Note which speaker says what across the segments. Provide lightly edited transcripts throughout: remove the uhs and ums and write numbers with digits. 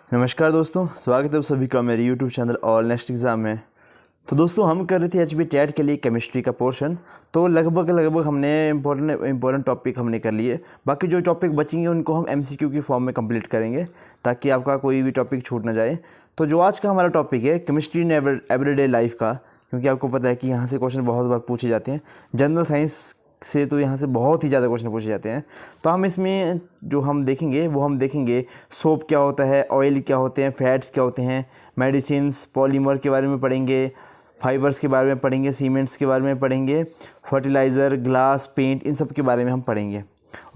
Speaker 1: नमस्कार दोस्तों, स्वागत है आप सभी का मेरे YouTube चैनल और नेक्स्ट एग्ज़ाम में। तो दोस्तों हम कर रहे थे एचबी टेट के लिए केमिस्ट्री का पोर्शन। तो लगभग हमने इम्पोर्टेंट टॉपिक हमने कर लिए। बाकी जो टॉपिक बचेंगे उनको हम एमसीक्यू की फॉर्म में कंप्लीट करेंगे ताकि आपका कोई भी टॉपिक छूट ना जाए। तो जो आज का हमारा टॉपिक है केमिस्ट्री इन एवरीडे लाइफ का, क्योंकि आपको पता है कि यहाँ से क्वेश्चन बहुत बार पूछे जाते हैं। जनरल साइंस से तो यहाँ से बहुत ही ज़्यादा क्वेश्चन पूछे जाते हैं। तो हम इसमें जो हम देखेंगे सोप क्या होता है, ऑयल क्या होते हैं, फैट्स क्या होते हैं, मेडिसिन्स, पॉलीमर के बारे में पढ़ेंगे, फाइबर्स के बारे में पढ़ेंगे, सीमेंट्स के बारे में पढ़ेंगे, फर्टिलाइज़र, ग्लास, पेंट, इन सब के बारे में हम पढ़ेंगे।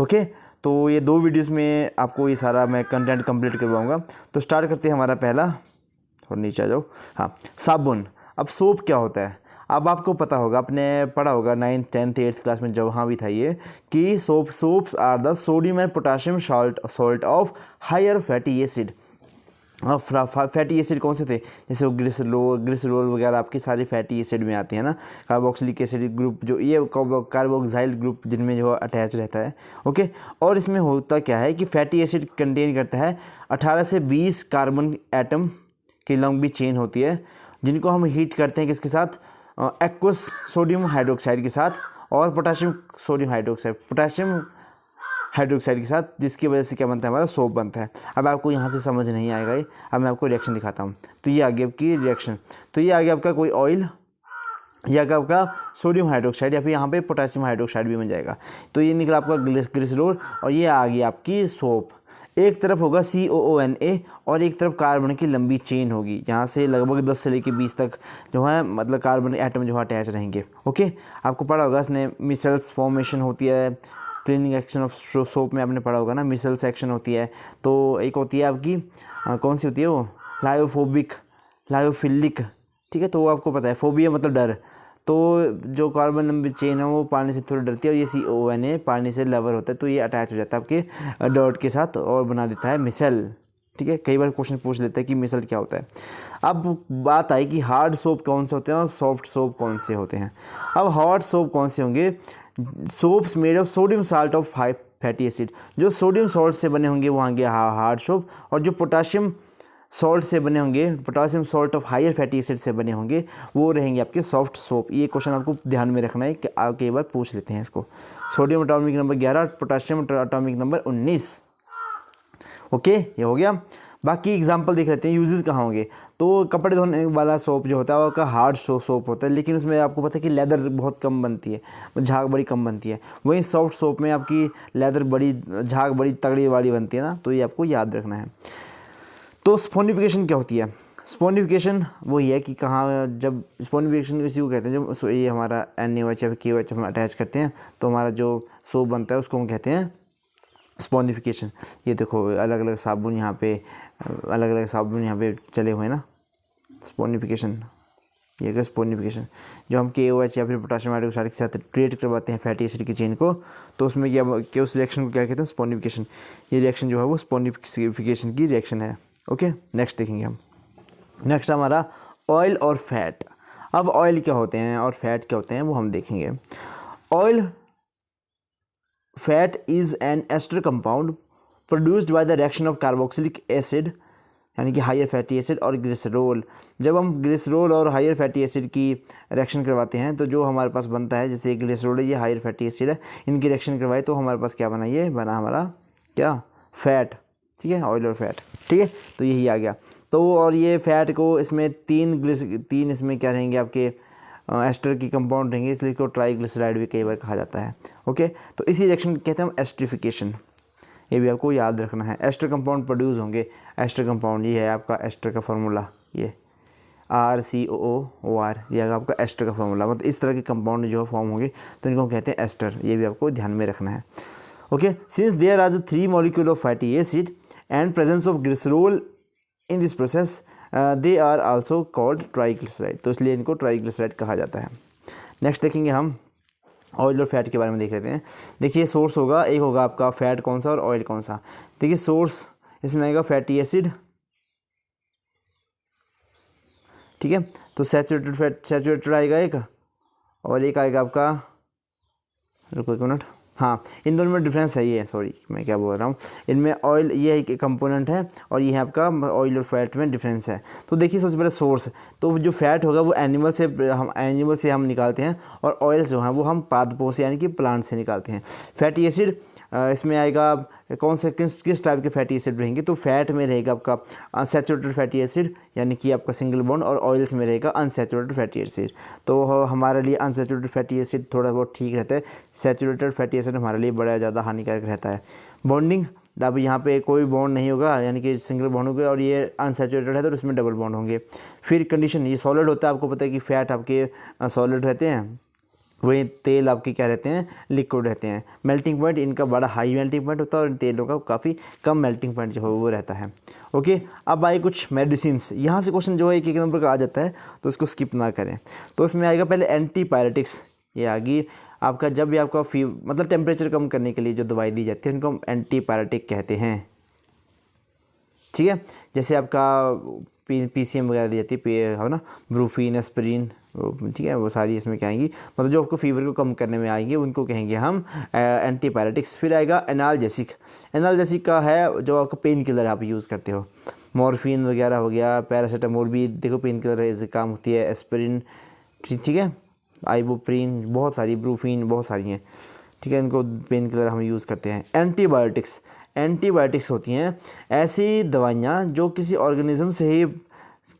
Speaker 1: ओके, तो ये 2 वीडियोस में आपको ये सारा मैं कंटेंट कंप्लीट करवाऊँगा। तो स्टार्ट करते हैं हमारा पहला, और नीचे आ जाओ। हाँ, साबुन। अब सोप क्या होता है? अब आपको पता होगा, आपने पढ़ा होगा 9th 10th 8th क्लास में जब वहाँ भी था ये कि soaps are the sodium and potassium salt of higher fatty acid. Fatty acid कौन से थे? जैसे ग्लिसरॉल वगैरह आपके सारे फैटी एसिड में आते हैं ना। कार्बोक्सिलिक एसिड ग्रुप, जो ये कार्बोक्साइल ग्रुप जिनमें जो अटैच रहता है। ओके, और इसमें होता क्या है कि फैटी एसिड कंटेन करता है 18 से 20 कार्बन एटम की लंबी चेन होती है, जिनको हम हीट करते हैं किसके साथ? एक्वस सोडियम हाइड्रोक्साइड के साथ और पोटाशियम हाइड्रोक्साइड के साथ, जिसकी वजह से क्या बनता है? हमारा सोप बनता है। अब आपको यहाँ से समझ नहीं आएगा ये। अब मैं आपको रिएक्शन दिखाता हूँ। तो ये आ गया आपकी रिएक्शन। तो ये आ गया आपका कोई ऑयल, ये आ गया आपका सोडियम हाइड्रोक्साइड, या फिर यहाँ पे पोटाशियम हाइड्रोक्साइड भी बन जाएगा। तो ये निकला आपका ग्लिसरॉल, और ये आ गई आपकी सोप। एक तरफ होगा COONA और एक तरफ कार्बन की लंबी चेन होगी। यहाँ से लगभग 10 से लेकर 20 तक जो है मतलब कार्बन एटम जो है अटैच रहेंगे। ओके, आपको पढ़ा होगा इसने मिसल्स फॉर्मेशन होती है, क्लीनिंग एक्शन ऑफ सोप में आपने पढ़ा होगा ना, मिसल्स एक्शन होती है। तो एक होती है आपकी कौन सी होती है वो? लायोफिलिक। ठीक है, तो वो आपको पता है। फोबिया मतलब डर। तो जो कार्बन नंबर चेन है वो पानी से थोड़ी डरती है, और ये CONA पानी से लवर होता है, तो ये अटैच हो जाता है आपके डॉट के साथ और बना देता है मिसल। ठीक है, कई बार क्वेश्चन पूछ लेते हैं कि मिसल क्या होता है। अब बात आई कि हार्ड सोप कौन से होते हैं और सॉफ्ट सोप कौन से होते हैं। अब हार्ड सोप कौन से होंगे? Soaps made of sodium salt of high fatty acid. जो सोडियम सॉल्ट से बने होंगे वो होंगे हार्ड सोप, और जो पोटाशियम सॉल्ट से बने होंगे, potassium salt of higher fatty acid से बने होंगे, वो रहेंगे आपके सॉफ्ट सोप। ये क्वेश्चन आपको ध्यान में रखना है कि आप कई बार पूछ लेते हैं इसको। Sodium atomic number 11, potassium atomic number 19। Okay, ये हो गया। बाकी एग्जांपल देख लेते हैं, यूजेस कहाँ होंगे। तो कपड़े धोने वाला सोप जो होता है वो हार्ड सोप होता है, लेकिन उसमें आपको पता है कि लेदर बहुत कम बनती है, झाग बड़ी कम बनती है। वहीं सॉफ्ट सोप में आपकी लेदर बड़ी, झाग बड़ी तगड़ी वाली बनती है ना। तो ये आपको याद रखना है। तो स्पोनिफिकेशन क्या होती है? स्पोनिफिकेशन वही है कि कहाँ, जब स्पोनिफिकेशन इसी को कहते हैं जब ये हमारा NaOH या KOH हम अटैच करते हैं तो हमारा जो सोप बनता है उसको हम कहते हैं स्पोनिफिकेशन। ये देखो अलग अलग साबुन यहाँ पे चले हुए हैं ना। स्पोनिफिकेशन, ये है स्पोनिफिकेशन। जो हम KOH या फिर पोटाशियम हाइड्रोक्साइड के साथ क्रिएट करवाते हैं फैटी एसिड की चेन को, तो उसमें क्या उस रिएक्शन को क्या कहते हैं? स्पोनिफिकेशन। ये रिएक्शन जो है वो स्पोनिफिकेशन की रिएक्शन है। ओके, नेक्स्ट देखेंगे हम। नेक्स्ट हमारा ऑयल और फैट। अब ऑयल क्या होते हैं और फैट क्या होते हैं वो हम देखेंगे। Oil fat is an ester compound produced by the reaction of carboxylic acid, यानी कि हायर फैटी एसिड, और ग्लिसरॉल। जब हम ग्लिसरॉल और हायर फैटी एसिड की रिएक्शन करवाते हैं तो जो हमारे पास बनता है, जैसे ग्लिसरॉल है, ये हायर फैटी एसिड है, इनकी रिएक्शन करवाए तो हमारे पास क्या बना? ये बना हमारा क्या? फैट। ठीक है, ऑयल और फैट। ठीक है, तो यही आ गया। तो और ये फैट को इसमें तीन इसमें क्या रहेंगे आपके एस्टर की कंपाउंड रहेंगे, इसलिए इसको ट्राइग्लिसराइड भी कई बार कहा जाता है। ओके, तो इसी रिएक्शन कहते हैं हम एस्टरिफिकेशन। ये भी आपको याद रखना है। एस्टर कंपाउंड प्रोड्यूस होंगे। एस्टर कंपाउंड ये है आपका एस्टर का फार्मूला, ये RCOOR, ये है आपका एस्टर का फार्मूला। मतलब इस तरह के कंपाउंड जो फॉर्म होंगे तो इनको कहते हैं एस्टर। ये भी आपको ध्यान में रखना है। Okay, since there are 3 molecule of fatty acid and presence of glycerol in this process, they are also called triglyceride. तो इसलिए इनको ट्राइग्लिसराइड कहा जाता है। नेक्स्ट देखेंगे हम ऑयल और फैट के बारे में देख लेते हैं। देखिए सोर्स होगा, एक होगा आपका फैट कौन सा और ऑयल कौन सा। देखिए सोर्स इसमें आएगा फैटी एसिड। ठीक है, तो सैचुरेटेड आएगा एक, और एक आएगा आपका, रुको एक मिनट, हाँ, इन दोनों में डिफरेंस है, ये सॉरी मैं क्या बोल रहा हूँ, इनमें ऑयल ये एक कंपोनेंट है और ये है आपका ऑयल और फैट में डिफरेंस है। तो देखिए सबसे पहले सोर्स, तो जो फैट होगा वो एनिमल से हम निकालते हैं, और ऑयल जो है वो हम पादपों से यानी कि प्लांट से निकालते हैं। फैटी एसिड इसमें आएगा कौन से किस टाइप के फैटी एसिड रहेंगे, तो फैट में रहेगा आपका अनसैचुरेटेड फैटी एसिड यानी कि आपका सिंगल बॉन्ड, और ऑयल्स में रहेगा अनसैचुरेटेड फैटी एसिड। तो हमारे लिए अनसैचुरेटेड फैटी एसिड थोड़ा बहुत ठीक रहता है, सैचुरेटेड फैटी एसिड हमारे लिए बड़ा ज़्यादा हानिकारक रहता है। बॉन्डिंग, अब यहाँ पे कोई बॉन्ड नहीं होगा यानी कि सिंगल बॉन्ड होगा, और ये अनसैचुरेटेड है तो इसमें डबल बॉन्ड होंगे। फिर कंडीशन, ये सॉलिड होता है, आपको पता है कि फैट आपके सॉलिड रहते हैं, वही तेल आपके क्या रहते हैं, लिक्विड रहते हैं। मेल्टिंग पॉइंट इनका बड़ा हाई मेल्टिंग पॉइंट होता है, और तेलों का काफ़ी कम मेल्टिंग पॉइंट जो है वो रहता है। ओके, अब आए कुछ मेडिसिन्स, यहाँ से क्वेश्चन जो है एक नंबर का आ जाता है, तो इसको स्किप ना करें। तो इसमें आएगा पहले एंटीपायरेटिक्स, ये आ गई आपका, जब भी आपका मतलब टेम्परेचर कम करने के लिए जो दवाई दी जाती है उनको हम एंटीपायरेटिक कहते हैं। ठीक है, जैसे आपका PCM वगैरह दी जाती है ना, ब्रूफीन, एस्पिरिन, ठीक है, वो सारी इसमें क्या आएंगी, मतलब जो आपको फीवर को कम करने में आएंगे उनको कहेंगे हम एंटीपायरेटिक्स। फिर आएगा एनाल्जेसिक, एनाल्जेसिक का है जो आपका पेन किलर आप यूज़ करते हो, मॉर्फिन वगैरह हो गया, पैरासीटामोल भी देखो पेन किलर से काम होती है, एस्पिरिन, ठीक है, आइबुप्रीन, बहुत सारी, ब्रूफीन, बहुत सारी हैं, ठीक है, इनको पेन किलर हम यूज़ करते हैं। एंटीबायोटिक्स, एंटीबायोटिक्स होती हैं ऐसी दवाइयाँ जो किसी ऑर्गेनिज्म से ही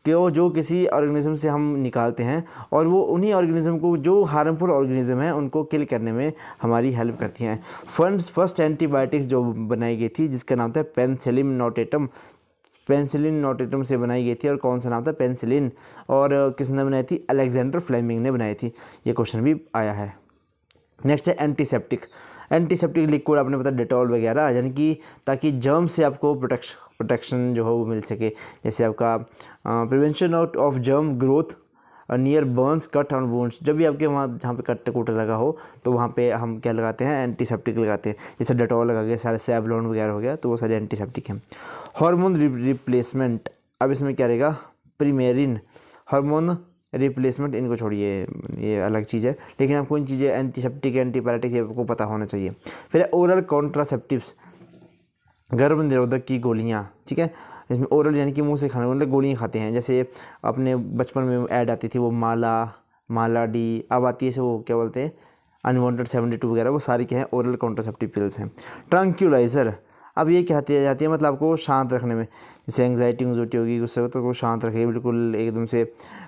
Speaker 1: जो किसी ऑर्गेनिज्म से हम निकालते हैं, और वो उन्हीं ऑर्गेनिज्म को, जो हार्मफुल ऑर्गेनिज्म हैं उनको किल करने में हमारी हेल्प करती हैं। फर्स्ट एंटीबायोटिक्स जो बनाई गई थी जिसका नाम था पेनिसिलिन नोटेटम, पेनिसिलिन नोटेटम से बनाई गई थी, और कौन सा नाम था, पेनिसिलिन, और किसने बनाई थी, अलेक्जेंडर फ्लेमिंग ने बनाई थी। ये क्वेश्चन भी आया है। नेक्स्ट है एंटीसेप्टिक, एंटीसेप्टिक लिक्विड आपने पता डेटॉल वगैरह, यानी कि ताकि जर्म से आपको प्रोटेक्शन जो है वो मिल सके। जैसे आपका prevention of germ growth near Burns, cut on wounds, जब भी आपके वहाँ जहाँ पे कट कूट लगा हो तो वहाँ पे हम क्या लगाते हैं, एंटीसेप्टिक लगाते हैं। जैसे डेटॉल लगा गया, सारे सेवलॉन वगैरह हो गया, तो वो सारे एंटीसेप्टिक हैं। हार्मोन रिप्लेसमेंट, अब इसमें क्या रहेगा, प्रीमेरिन, हार्मोन रिप्लेसमेंट, इनको छोड़िए, ये अलग चीज़ है, लेकिन आपको इन चीज़ें एंटीसेप्टिक, एंटीपायरेटिक ये आपको पता होना चाहिए। फिर ओरल कॉन्ट्रासेप्टिव्स, गर्भ निरोधक की गोलियाँ, ठीक है, इसमें ओरल यानी कि मुंह से खाने वाले गोलियाँ खाते हैं। जैसे अपने बचपन में ऐड आती थी वो माला डी, अब आती है से वो क्या बोलते हैं, अनवांटेड 72 वगैरह, वो सारी क्या है, ओरल कॉन्ट्रासेप्टिव पिल्स हैं। ट्रंक्यूलाइज़र, अब ये क्या जाती है, मतलब आपको शांत रखने में, जैसे एंग्जाइटी होगी गुस्से हो तो वो शांत रखेगी, बिल्कुल एकदम से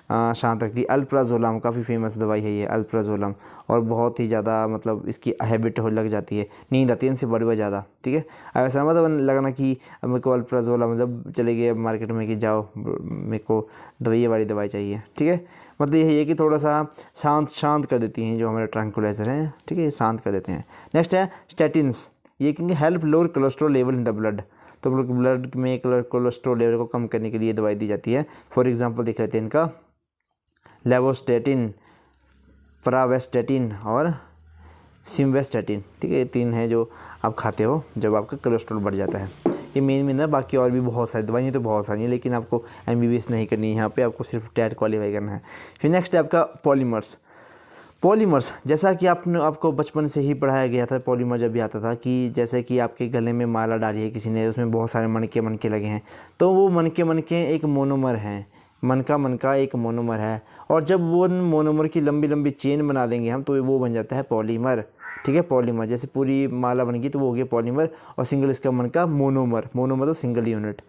Speaker 1: शांत रखती है। अल्प्राजोलम काफ़ी फेमस दवाई है ये अल्प्राजोलम, और बहुत ही ज़्यादा मतलब इसकी हैबिट हो लग जाती है, नींद आती है इनसे बड़ी ज़्यादा, ठीक है। अब ऐसा मतलब लगना कि अब मेरे को अल्प्राजोलम जब चले गए मार्केट में कि जाओ मेरे को दवाई वाली दवाई चाहिए, ठीक है, मतलब यही है कि थोड़ा सा शांत कर देती हैं जो हमारे ट्रैंक्विलाइजर हैं, ठीक है, ये शांत कर देते हैं। नेक्स्ट है स्टैटिन्स, ये कहेंगे help lower cholesterol level in the blood, तो ब्लड में कोलेस्ट्रॉल लेवल को कम करने के लिए दवाई दी जाती है। फॉर एग्जांपल देख लेते हैं इनका, लेवोस्टैटिन, प्रावेस्टैटिन और सिम्वेस्टैटिन, ठीक है, ये 3 हैं जो आप खाते हो जब आपका कोलेस्ट्रॉल बढ़ जाता है। ये मेन है, बाकी और भी बहुत सारी दवाइयाँ तो बहुत सारी हैं, लेकिन आपको MBBS नहीं करनी है यहाँ पे, आपको सिर्फ टेट क्वालिफाई करना है। फिर नेक्स्ट है आपका पॉलीमर्स, जैसा कि आपको बचपन से ही पढ़ाया गया था, पॉलीमर जब भी आता था कि जैसे कि आपके गले में माला डाली है किसी ने, उसमें बहुत सारे मनके लगे हैं, तो वो मनके एक मोनोमर हैं, मनका एक मोनोमर है, और जब वो मोनोमर की लंबी चेन बना देंगे हम तो वो बन जाता है पॉलीमर, ठीक है। पॉलीमर जैसे पूरी माला बन गई तो वो हो गया पॉलीमर, और सिंगल इसका मनका मोनोमर तो single unit.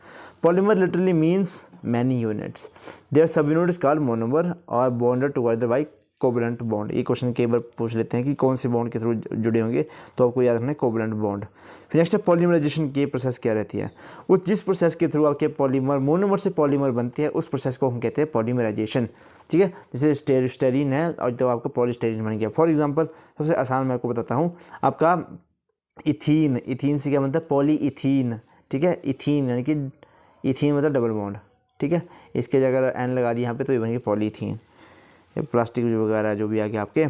Speaker 1: Polymer literally means many units, there subunit is called monomer और bonded together by covalent bond. ये क्वेश्चन कई बार पूछ लेते हैं कि कौन से बॉन्ड के थ्रू जुड़े होंगे, तो आपको याद रखना है कोवलेंट बॉन्ड। फिर नेक्स्ट है पॉलीमराइजेशन की प्रोसेस क्या रहती है, उस जिस प्रोसेस के थ्रू आपके पॉलीमर मोनोमर से पॉलीमर बनते हैं उस प्रोसेस को हम कहते हैं पॉलीमराइजेशन, ठीक है। जैसे स्टेरीन है और तो आपका पॉलीस्टेरीन बन गया। फॉर एग्जांपल सबसे आसान मैं आपको बताता हूँ, आपका इथीन से क्या बनता है, पॉलीइथीन, ठीक है, इथीन यानी कि इथीन मतलब डबल बॉन्ड, ठीक है, इसके अगर एन लगा दी यहाँ पे तो ये बन गया पॉलीइथीन। प्लास्टिक वगैरह जो भी आ गया आपके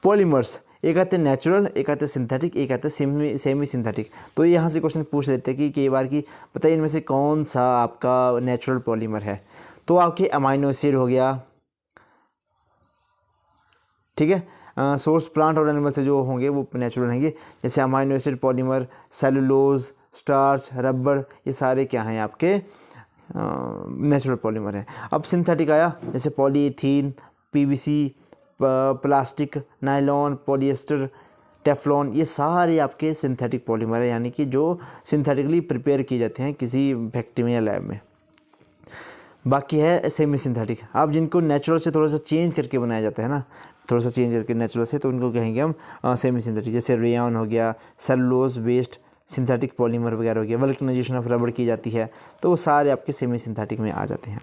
Speaker 1: पॉलीमर्स, एक आते हैं नेचुरल, एक आते हैं सिंथेटिक, एक आते हैं सेमी सिंथेटिक। तो यहाँ से क्वेश्चन पूछ लेते हैं कि कई बार कि बताइए इनमें से कौन सा आपका नेचुरल पॉलीमर है, तो आपके अमाइनो एसिड हो गया, ठीक है, सोर्स प्लांट और एनिमल से जो होंगे वो नेचुरल रहेंगे, जैसे amino acid polymer, cellulose, starch, rubber, ये सारे क्या हैं आपके नेचुरल पॉलीमर हैं। अब सिंथेटिक आया, जैसे polyethene, PVC, plastic, nylon, polyester, Teflon, ये सारे आपके सिंथेटिक पॉलीमर है, यानी कि जो सिंथेटिकली प्रिपेयर किए जाते हैं किसी फैक्ट्री में या लैब में। बाकी है सेमी सिंथेटिक, आप जिनको नेचुरल से थोड़ा सा चेंज करके बनाया जाता है ना, थोड़ा सा चेंज करके नेचुरल से, तो उनको कहेंगे हम सेमी सिंथेटिक, जैसे रेयन हो गया, सेलुलोज बेस्ड सिंथेटिक पॉलीमर वगैरह हो गया, वल्कनाइजेशन ऑफ रबड़ की जाती है, तो वो सारे आपके सेमी सिंथेटिक में आ जाते हैं।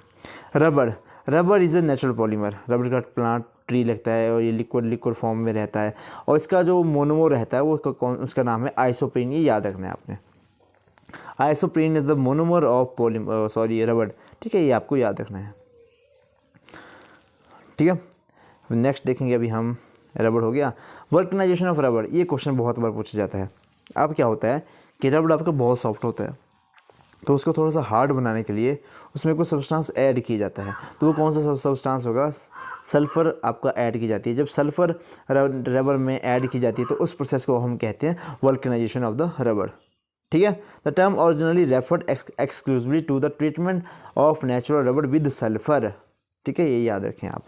Speaker 1: रबड़ इज़ ए नेचुरल पॉलीमर, रबड़ का प्लांट ट्री लगता है और ये लिक्विड फॉर्म में रहता है, और इसका जो मोनोमर रहता है वो उसका नाम है आइसोप्रीन, ये याद रखना है आपने। Isoprene is the monomer of रबड़, ठीक है, ये आपको याद रखना है, ठीक है। नेक्स्ट देखेंगे अभी हम, रबड़ हो गया। वल्कनाइजेशन ऑफ रबड़, ये क्वेश्चन बहुत बार पूछा जाता है। अब क्या होता है कि रबड़ आपका बहुत सॉफ्ट होता है, तो उसको थोड़ा सा हार्ड बनाने के लिए उसमें कोई सब्सटेंस ऐड किया जाता है, तो वो कौन सा सब्सटेंस होगा, सल्फ़र आपका ऐड की जाती है। जब सल्फ़र रबर में ऐड की जाती है तो उस प्रोसेस को हम कहते हैं वल्कनाइजेशन ऑफ द रबड़, ठीक है। The term originally referred exclusively to the treatment of natural rubber with sulphur, ठीक है, ये याद रखें आप,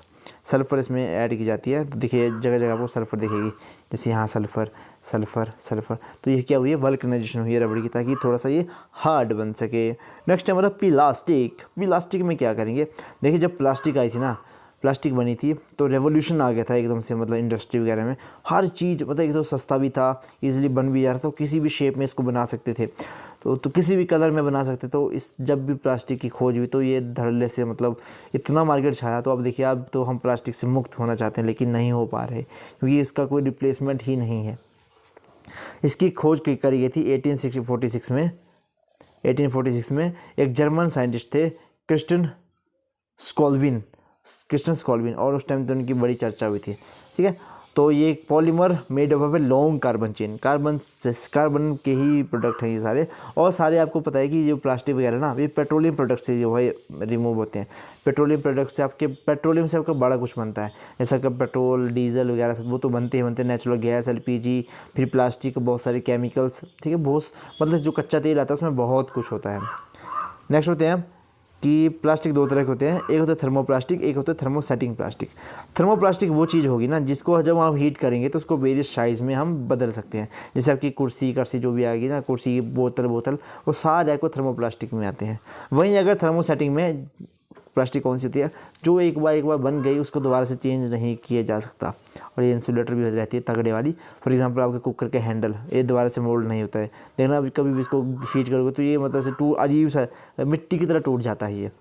Speaker 1: सल्फ़र इसमें ऐड की जाती है। तो देखिए जगह जगह आपको सल्फ़र दिखेगी, जैसे यहाँ सल्फ़र सल्फ़र सल्फ़र, तो ये क्या हुई है, वल्कनाइजेशन हुई है रबड़ की, ताकि थोड़ा सा ये हार्ड बन सके। नेक्स्ट है हमारा प्लास्टिक में क्या करेंगे, देखिए जब प्लास्टिक आई थी ना, प्लास्टिक बनी थी तो रेवोल्यूशन आ गया था एकदम से, मतलब इंडस्ट्री वगैरह में हर चीज़, मतलब एक तो सस्ता भी था, इजीली बन भी जा रहा था, तो किसी भी शेप में इसको बना सकते थे, तो किसी भी कलर में बना सकते। तो इस जब भी प्लास्टिक की खोज हुई तो ये धड़ल्ले से मतलब इतना मार्केट छाया। तो अब देखिए, अब तो हम प्लास्टिक से मुक्त होना चाहते हैं लेकिन नहीं हो पा रहे, क्योंकि इसका कोई रिप्लेसमेंट ही नहीं है। इसकी खोज करी गई थी 1846 में। 1846 में एक जर्मन साइंटिस्ट थे क्रिस्टियन स्कॉल्विन, और उस टाइम तो उनकी बड़ी चर्चा हुई थी, ठीक है। तो ये एक polymer made up of a long carbon chain, carbon के ही प्रोडक्ट हैं ये सारे, और सारे आपको पता है कि जो प्लास्टिक वगैरह ना, ये पेट्रोलियम प्रोडक्ट से जो है रिमूव होते हैं। पेट्रोलियम से आपका बड़ा कुछ बनता है, जैसा कि पेट्रोल, डीजल वगैरह सब वो तो बनते हैं, नेचुरल गैस, LPG, फिर प्लास्टिक, बहुत सारे केमिकल्स, ठीक है, बहुत मतलब जो कच्चा तेल आता है उसमें बहुत कुछ होता है। नेक्स्ट होते हैं कि प्लास्टिक दो तरह के होते हैं, एक होता है थर्मोप्लास्टिक, एक होता है थर्मोसेटिंग प्लास्टिक। थर्मोप्लास्टिक वो चीज़ होगी ना जिसको जब आप हीट करेंगे तो उसको वेरियस साइज़ में हम बदल सकते हैं, जैसे आपकी कुर्सी जो भी आएगी ना, कुर्सी, बोतल, वो सारे आपको थर्मोप्लास्टिक में आते हैं। वहीं अगर थर्मोसेटिंग में प्लास्टिक कौन सी होती है, जो एक बार बन गई उसको दोबारा से चेंज नहीं किया जा सकता, और ये इंसुलेटर भी रहती है तगड़े वाली। फॉर एग्जांपल आपके कुकर के हैंडल, ये दोबारा से मोल्ड नहीं होता है, देखना कभी भी इसको हीट करोगे तो ये मतलब से अजीब सा मिट्टी की तरह टूट जाता है ये।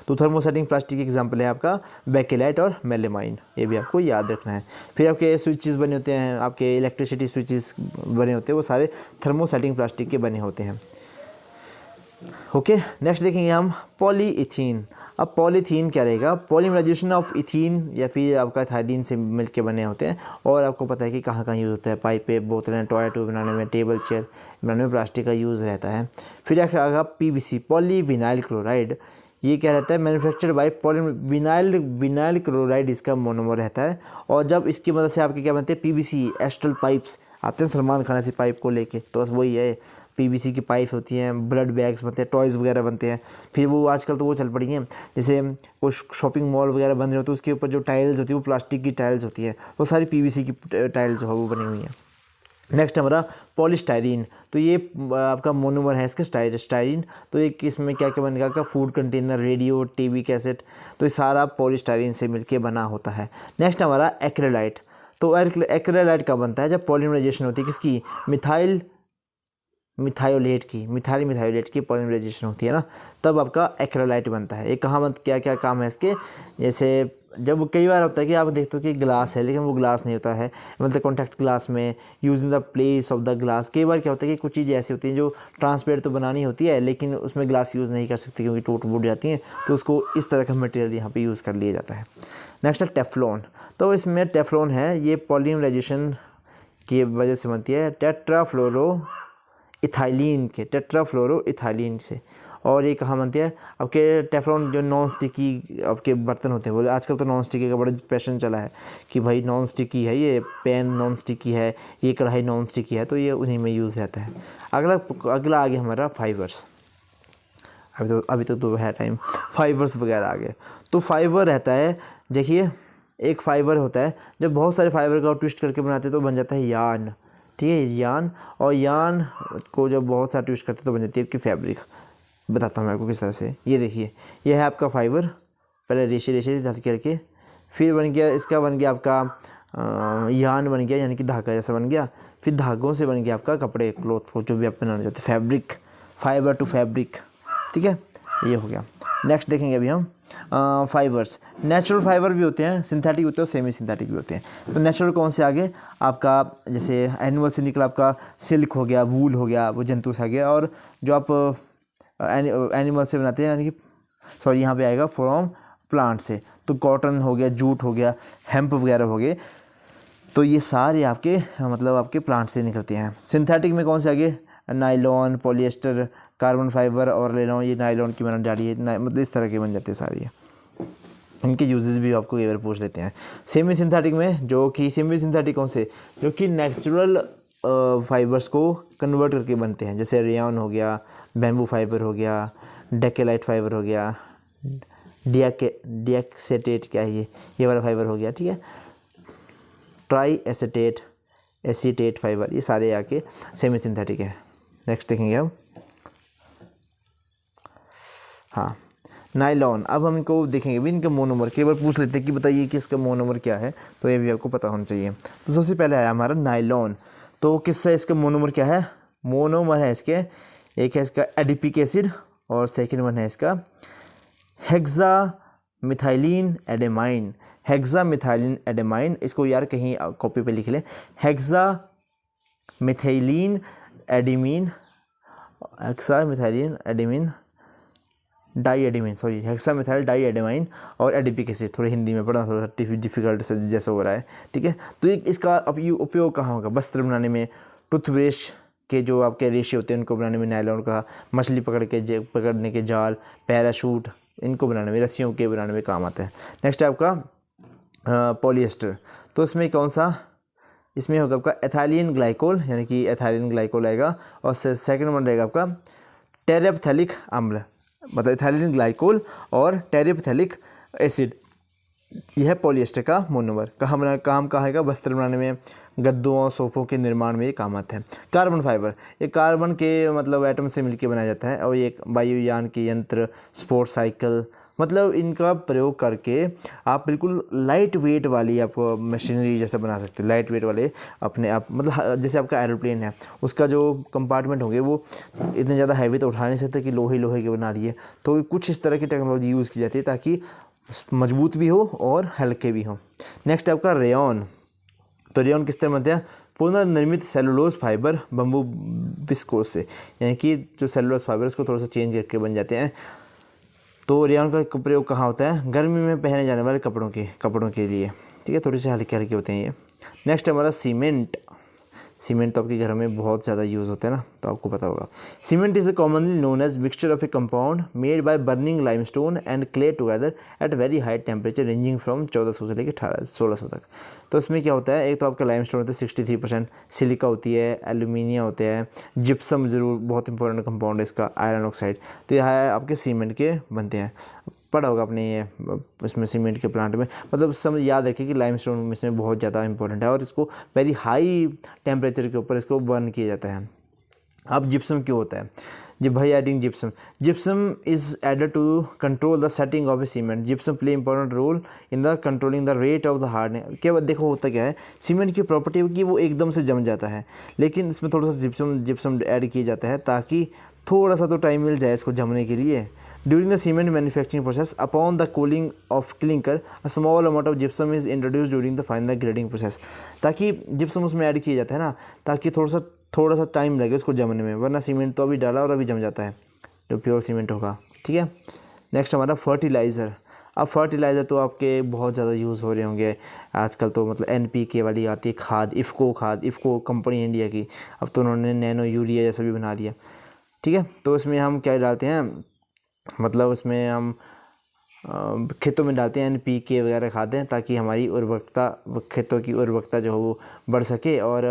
Speaker 1: तो थर्मोसेटिंग प्लास्टिक की एग्जांपल है आपका बेकेलाइट और मेलेमाइन, ये भी आपको याद रखना है। फिर आपके स्विचेस बने होते हैं, आपके इलेक्ट्रिसिटी स्विचेस बने होते हैं, वो सारे थर्मोसेटिंग प्लास्टिक के बने होते हैं। ओके, नेक्स्ट देखेंगे हम पॉलीइथीन। अब पॉलीथीन क्या रहेगा, पॉलीमराइजेशन ऑफ इथीन या फिर आपका थायलीन से मिलके बने होते हैं, और आपको पता है कि कहाँ कहाँ यूज़ होता है, पाइपें, बोतलें, टॉय बनाने में, टेबल चेयर बनाने में प्लास्टिक का यूज़ रहता है। फिर आएगा PVC, पॉलीविनाइल क्लोराइड, ये क्या रहता है, मैन्युफैक्चर्ड बाय विनाइल क्लोराइड इसका मोनोमर रहता है, और जब इसकी मदद से आपके क्या बनते हैं, PVC एस्ट्रल पाइप्स आते हैं सलमान खान ऐसी पाइप को लेके, तो बस वही है, PVC की पाइप होती हैं, ब्लड बैग्स बनते हैं, टॉयज़ वगैरह बनते हैं। फिर वो आजकल तो वो चल पड़ी हैं, जैसे वो शॉपिंग मॉल वगैरह बन रहे हो तो उसके ऊपर जो टाइल्स होती है वो प्लास्टिक की टाइल्स होती हैं, वो सारी PVC की टाइल्स वो बनी हुई हैं। नेक्स्ट हमारा पॉलीस्टाइरीन, तो ये आपका मोनोमर है इसका स्टाइरीन, तो एक इसमें क्या क्या बनेगा का, food container, radio, TV cassette, तो ये सारा पॉलीस्टाइरीन से मिलके बना होता है। नेक्स्ट हमारा एक्रेलाइट, तो एक्रेलाइट का बनता है जब पॉलीमराइजेशन होती है किसकी, मिथायोलेट की पॉलीमराइजेशन होती है ना, तब आपका एक्रेलाइट बनता है। एक कहाँ क्या क्या काम है इसके, जैसे जब कई बार होता है कि आप देखते हो कि ग्लास है लेकिन वो ग्लास नहीं होता है, मतलब कॉन्टैक्ट ग्लास में using the place of the glass. कई बार क्या होता है कि कुछ चीज़ें ऐसी होती हैं जो ट्रांसपेरेंट तो बनानी होती है लेकिन उसमें ग्लास यूज़ नहीं कर सकती क्योंकि टूट जाती हैं, तो उसको इस तरह का मटेरियल यहाँ पे यूज़ कर लिया जाता है। नेक्स्ट है टेफ्लॉन, तो इसमें टेफ्लॉन है ये पॉलीमराइजेशन की वजह से बनती है टेट्राफ्लोरो इथाइलिन से, और ये कहाँ बनती है? आपके टेफ्लॉन जो नॉन स्टिकी आपके बर्तन होते हैं, बोले आजकल तो नॉन स्टिकी का बड़ा पैशन चला है कि भाई नॉन स्टिकी है, ये पैन नॉन स्टिकी है, ये कढ़ाई नॉन स्टिकी है, तो ये उन्हीं में यूज़ रहता है। अगला आ गया हमारा फाइबर्स। अभी तो है टाइम, फाइबर्स वगैरह आ गए। तो फाइबर रहता है, देखिए एक फाइबर होता है, जब बहुत सारे फाइबर का ट्विस्ट करके बनाते हैं तो बन जाता है यान, ठीक है, यान। और यान को जब बहुत सारा ट्विस्ट करते हैं तो बन जाती है आपकी फैब्रिक। बताता हूँ मैं आपको किस तरह से। ये देखिए, ये है आपका फाइबर, पहले रेशे रेशे डाल करके, फिर बन गया इसका, बन गया आपका यान बन गया, यानी कि धागा जैसा बन गया। फिर धागों से बन गया आपका कपड़े, क्लॉथ, जो भी आप बनाना चाहते हैं, फैब्रिक, फाइबर टू फैब्रिक, ठीक है, ये हो गया। नेक्स्ट देखेंगे अभी हम फाइबर्स। नेचुरल फाइबर भी होते हैं, सिंथेटिक होते हैं और सेमी सिंथेटिक भी होते हैं। तो नेचुरल कौन से आगे? आपका जैसे एनिमल से निकला आपका सिल्क हो गया, वूल हो गया, वो जंतु से आ गया। और जो आप एनिमल से बनाते हैं, यानी कि सॉरी यहाँ पे आएगा फ्रॉम प्लांट से, तो कॉटन हो गया, जूट हो गया, हेम्प वगैरह हो गए, तो ये सारे आपके मतलब आपके प्लांट से निकलते हैं। सिंथेटिक में कौन से आगे? नाइलॉन, पॉलिएस्टर, कार्बन फाइबर और लेनॉन, ये नाइलॉन की बना डाली है, मतलब इस तरह के बन जाते हैं सारे। इनके यूजेस भी आपको कई बार पूछ लेते हैं। सेमी सिंथेटिक में, जो कि सेमी सिंथेटिक कौन से? जो कि नेचुरल फाइबर्स को कन्वर्ट करके बनते हैं, जैसे रेयॉन हो गया, बैम्बू फाइबर हो गया, डेकेलाइट फाइबर हो गया, डिएक्सेटेट क्या है ये वाला फाइबर हो गया, ठीक है, ट्राई एसीटेट फाइबर, ये सारे आके सेमी सिंथेटिक है। नेक्स्ट देखेंगे हम, हाँ, नाइलॉन। अब हम इनको देखेंगे भी, इनका मोनोमर कई बार पूछ लेते हैं कि बताइए कि इसका मोनोमर क्या है, तो ये भी आपको पता होना चाहिए। तो सबसे पहले आया हमारा नाइलॉन। तो किससे इसका मोनोमर क्या है? मोनोमर है इसके, एक है इसका एडिपिक एसिड और सेकंड वन है इसका hexa methylene diamine. Hexa methylene diamine, इसको यार कहीं कॉपी पे लिख लें, hexa methylene diamine, hexa methylene diamine di amine, sorry hexa methyl di amine और एडिपिक एसिड। थोड़ी हिंदी में पढ़ना थोड़ा डिफिकल्ट से जैसा हो रहा है, ठीक है। तो इसका अब ये उपयोग कहाँ होगा? वस्त्र बनाने में, टूथब्रश के जो आपके रेशे होते हैं उनको बनाने में नायलॉन का, मछली पकड़ने के जाल, पैराशूट, इनको बनाने में, रस्सियों के बनाने में काम आता है। नेक्स्ट है आपका पॉलिएस्टर। तो इसमें कौन सा? इसमें होगा आपका एथाइलिन ग्लाइकोल, यानी कि एथाइलिन ग्लाइकोल आएगा। और सेकंड वन रहेगा आपका टेरेप्थेलिक अम्ल, मतलब एथाइलिन ग्लाइकोल और टेरेप्थेलिक एसिड। यह है पॉलिएस्टर का मोनोमर। काम कहाँ आएगा? वस्त्र बनाने में, गद्दों और सोफ़ों के निर्माण में ये काम आता है। कार्बन फाइबर, ये कार्बन के मतलब एटम से मिलकर बनाया जाता है। और ये वायुयान के यंत्र, स्पोर्ट्स साइकिल, मतलब इनका प्रयोग करके आप बिल्कुल लाइट वेट वाली आप मशीनरी जैसा बना सकते हैं। लाइट वेट वाले अपने आप, मतलब जैसे आपका एरोप्लेन है, उसका जो कंपार्टमेंट होंगे वो इतने ज़्यादा हैवी तो उठा नहीं सकते कि लोहे के बना दिए। तो कुछ इस तरह की टेक्नोलॉजी यूज़ की जाती है ताकि मजबूत भी हो और हल्के भी हो। नेक्स्ट है आपका रेयॉन। तो रेयॉन किस तरह बनते हैं? पुनर्निर्मित सेलुलोज फाइबर बम्बू विस्कोस से, यानी कि जो सेलुलोज फाइबर उसको थोड़ा सा चेंज करके बन जाते हैं। तो रेयॉन का प्रयोग कहाँ होता है? गर्मी में पहने जाने वाले कपड़ों के लिए, ठीक है, थोड़े से हल्के हल्के होते हैं ये। नेक्स्ट हमारा सीमेंट। सीमेंट तो आपके घर में बहुत ज़्यादा यूज़ होता है ना, तो आपको पता होगा। Cement is commonly known as mixture of a compound made by burning limestone and clay together at very high temperature ranging from 1400 से लेकर 1600 तक। तो इसमें क्या होता है? एक तो आपका लाइमस्टोन होता है 63%, सिलिका होती है, एल्यूमिनियम होते हैं, जिप्सम ज़रूर बहुत इंपॉर्टेंट कंपाउंड है इसका, आयरन ऑक्साइड। तो यह आपके सीमेंट के बनते हैं। पढ़ा होगा अपने ये इसमें सीमेंट के प्लांट में, मतलब समझ याद रखिए कि लाइमस्टोन इसमें बहुत ज़्यादा इंपॉर्टेंट है और इसको वेरी हाई टेम्परेचर के ऊपर इसको बर्न किया जाता है। अब जिप्सम क्यों होता है? जब भाई adding gypsum is added to control the setting of a cement. Gypsum play important role in the controlling the rate of the hardening. क्या देखो होता क्या है, सीमेंट की प्रॉपर्टी है कि वो एकदम से जम जाता है, लेकिन इसमें थोड़ा सा जिप्सम ऐड किया जाता है ताकि थोड़ा सा तो टाइम मिल जाए इसको जमने के लिए। During the cement manufacturing process, upon the cooling of clinker, a small amount of gypsum is introduced during the final grading process। ताकि जिप्सम उसमें ऐड किया जाता है ना, ताकि थोड़ा सा टाइम लगे उसको जमने में, वरना सीमेंट तो अभी डाला और अभी जम जाता है जो प्योर सीमेंट होगा, ठीक है। नेक्स्ट हमारा फर्टिलाइज़र। अब फर्टिलाइज़र तो आपके बहुत ज़्यादा यूज़ हो रहे होंगे आजकल, तो मतलब NPK वाली आती है खाद, इफ़को कंपनी इंडिया की, अब तो उन्होंने नैनो यूरिया जैसा भी बना दिया, ठीक है। तो इसमें हम क्या डालते हैं? मतलब उसमें हम खेतों में डालते हैं NPK वगैरह खाते हैं ताकि हमारी उर्वरकता, खेतों की उर्वरकता जो हो वो बढ़ सके और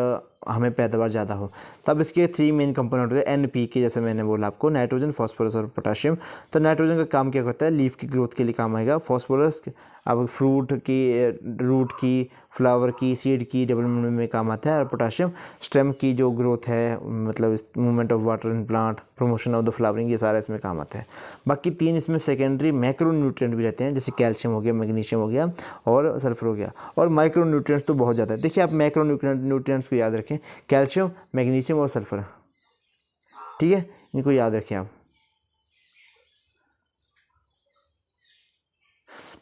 Speaker 1: हमें पैदावार ज़्यादा हो। तब इसके 3 मेन कंपोनेंट होते हैं NPK, जैसे मैंने बोला आपको, नाइट्रोजन, फास्फोरस और पोटाशियम। तो नाइट्रोजन का काम क्या करता है, लीफ की ग्रोथ के लिए काम आएगा। फास्फोरस अब फ्रूट की, रूट की, फ्लावर की, सीड की डेवलपमेंट में काम आता है। और पोटाशियम स्टेम की जो ग्रोथ है, मतलब movement of water in plant, promotion of the flowering, ये सारा इसमें काम आता है। बाकी 3 इसमें सेकेंडरी मैक्रो न्यूट्रिएंट भी रहते हैं, जैसे कैल्शियम हो गया, मैग्नीशियम हो गया और सल्फर हो गया। और माइक्रो न्यूट्रिएंट्स तो बहुत ज़्यादा है। देखिए आप मैक्रो न्यूट्रिएंट्स को याद रखें, कैल्शियम, मैग्नीशियम और सल्फर, ठीक है, इनको याद रखें आप,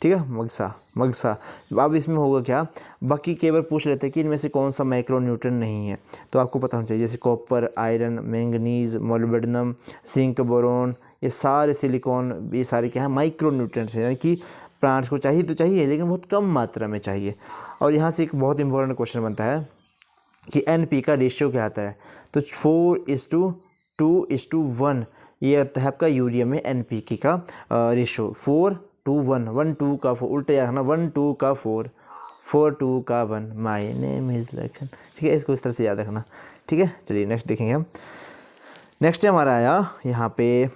Speaker 1: ठीक है। मगसा मगसा अब इसमें होगा क्या, बाकी कई बार पूछ लेते हैं कि इनमें से कौन सा माइक्रो न्यूट्रिएंट नहीं है, तो आपको पता होना चाहिए, जैसे copper, iron, manganese, molybdenum, zinc, boron, ये सारे, सिलिकॉन, ये सारे क्या है, माइक्रो न्यूट्रिएंट्स हैं, यानी कि प्लांट्स को चाहिए तो चाहिए लेकिन बहुत कम मात्रा में चाहिए। और यहाँ से एक बहुत इंपॉर्टेंट क्वेश्चन बनता है कि NP का रेशियो क्या आता है, तो 4:2:1 ये आता है आपका यूरिया में NPK का रेशियो, 4:1, 1:2 का 4, उल्टे याद रखना, 1:2 का 4, 4:2 का 1, माय नेम इज़ लखन, ठीक है, इसको इस तरह से याद रखना, ठीक है। चलिए नेक्स्ट देखेंगे हम। नेक्स्ट है हमारा आया यहाँ पे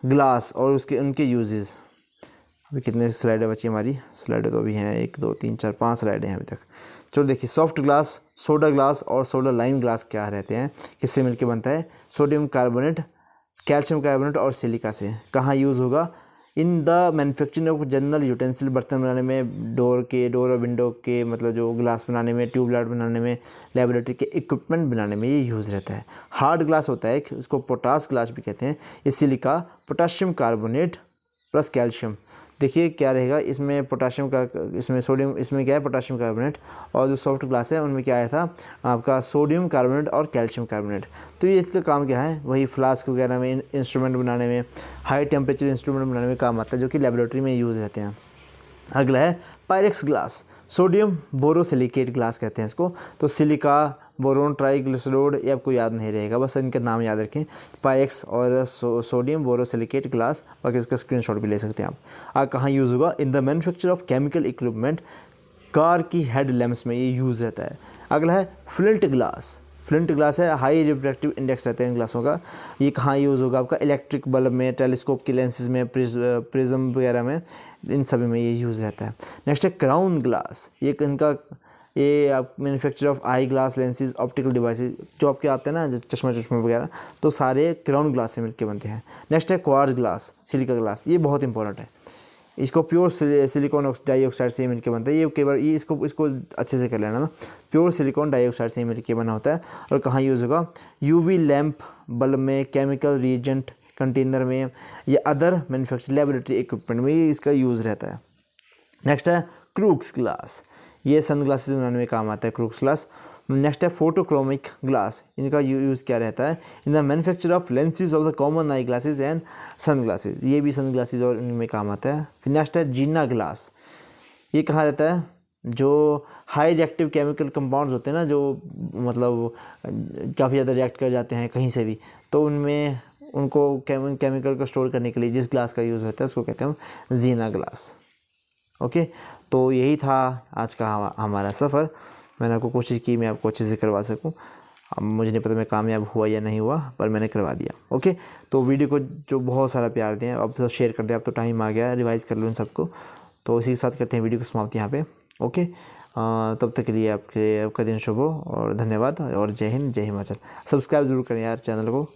Speaker 1: ग्लास और उसके उनके यूजेस। अभी कितने स्लाइडें बची हमारी, स्लाइडें तो अभी हैं 1 2 3 4 5 स्लाइडें हैं अभी तक। चलो देखिए, सॉफ्ट ग्लास, सोडा ग्लास और सोडा लाइम ग्लास क्या रहते हैं, किससे मिलके बनता है, सोडियम कार्बोनेट, कैल्शियम कार्बोनेट और सिलिका से। कहाँ यूज़ होगा, in the manufacturing of general utensil, बर्तन बनाने में, डोर और विंडो के, मतलब जो ग्लास बनाने में, ट्यूबलाइट बनाने में, लेबोरेटरी के इक्विपमेंट बनाने में ये यूज़ रहता है। हार्ड ग्लास होता है, उसको पोटास ग्लास भी कहते हैं। ये silica, potassium carbonate plus calcium. देखिए क्या रहेगा इसमें, पोटाशियम का, इसमें सोडियम, इसमें क्या है, पोटाशियम कार्बोनेट, और जो सॉफ्ट ग्लास है उनमें क्या आया था आपका, सोडियम कार्बोनेट और कैल्शियम कार्बोनेट। तो ये इसका काम क्या है, वही फ्लास्क वगैरह में, इंस्ट्रूमेंट बनाने में, हाई टेम्परेचर इंस्ट्रूमेंट बनाने में काम आता है, जो कि लेबोरेटरी में यूज़ रहते हैं। अगला है Pyrex glass, sodium borosilicate glass कहते हैं इसको। तो सिलिका, बोरोन ट्राइग्लिसराइड, ये आपको याद नहीं रहेगा, बस इनका नाम याद रखें, पायरेक्स और सोडियम बोरोसिलिकेट ग्लास। बाकी इसका स्क्रीनशॉट भी ले सकते हैं आप। कहाँ यूज़ होगा, इन the manufacture of chemical equipment, car की हेड लैम्प्स में ये यूज़ रहता है। अगला है फ्लिंट ग्लास, फ्लिंट ग्लास है, हाई रिफ्रैक्टिव इंडेक्स रहते हैं इन ग्लासों का। ये कहाँ यूज़ होगा आपका, इलेक्ट्रिक बल्ब में, टेलीस्कोप की लेंसेज में, प्रिज्म वगैरह में, इन सभी में ये यूज़ रहता है। नेक्स्ट है क्राउन ग्लास, ये इनका, ये आप manufacture of I glass, lenses, optical devices जो आपके आते हैं ना, चश्मा वगैरह, तो सारे क्राउन ग्लास से मिलकर बनते हैं। नेक्स्ट है क्वार्ट्ज ग्लास, सिलिका ग्लास, ये बहुत इंपॉर्टेंट है, इसको प्योर सिलिकॉन डाइऑक्साइड से मिलकर बनता है। ये कई बार ये इसको अच्छे से कर लेना ना, प्योर सिलिकॉन डाइऑक्साइड से मिलकर बना होता है। और कहाँ यूज़ होगा, यूवी लैंप बल्ब में, केमिकल रिएजेंट कंटेनर में, या अदर मैन्युफैक्चर लेबोरेटरी इक्विपमेंट में ये इसका यूज़ रहता है। नेक्स्ट है क्रूक्स ग्लास, ये सन ग्लासेस बनाने में काम आता है क्रूक्स ग्लास। नेक्स्ट है फोटोक्रोमिक ग्लास, इनका यूज़ क्या रहता है, in the manufacture of lenses of the common eye glasses and sun glasses, ये भी सन ग्लासेस और इनमें काम आता है। फिर नेक्स्ट है जीना ग्लास, ये कहाँ रहता है, जो हाई रिएक्टिव केमिकल कंपाउंड्स होते हैं ना, जो मतलब काफ़ी ज़्यादा रिएक्ट कर जाते हैं कहीं से भी, तो उनमें उनको केमिकल को स्टोर करने के लिए जिस ग्लास का यूज़ होता है उसको कहते हैं जीना ग्लास। ओके, तो यही था आज का हमारा सफ़र। मैंने आपको कोशिश की मैं आपको अच्छे से करवा सकूं। अब मुझे नहीं पता मैं कामयाब हुआ या नहीं हुआ, पर मैंने करवा दिया। ओके, तो वीडियो को जो बहुत सारा प्यार दें, अब तो शेयर कर दें, अब तो टाइम आ गया, रिवाइज़ कर लो इन सबको। तो इसी के साथ करते हैं वीडियो को समाप्त यहाँ पे। ओके, तब तक के लिए आपका दिन शुभ हो और धन्यवाद, और जय हिंद, जय हिमाचल। सब्सक्राइब ज़रूर करें यार चैनल को।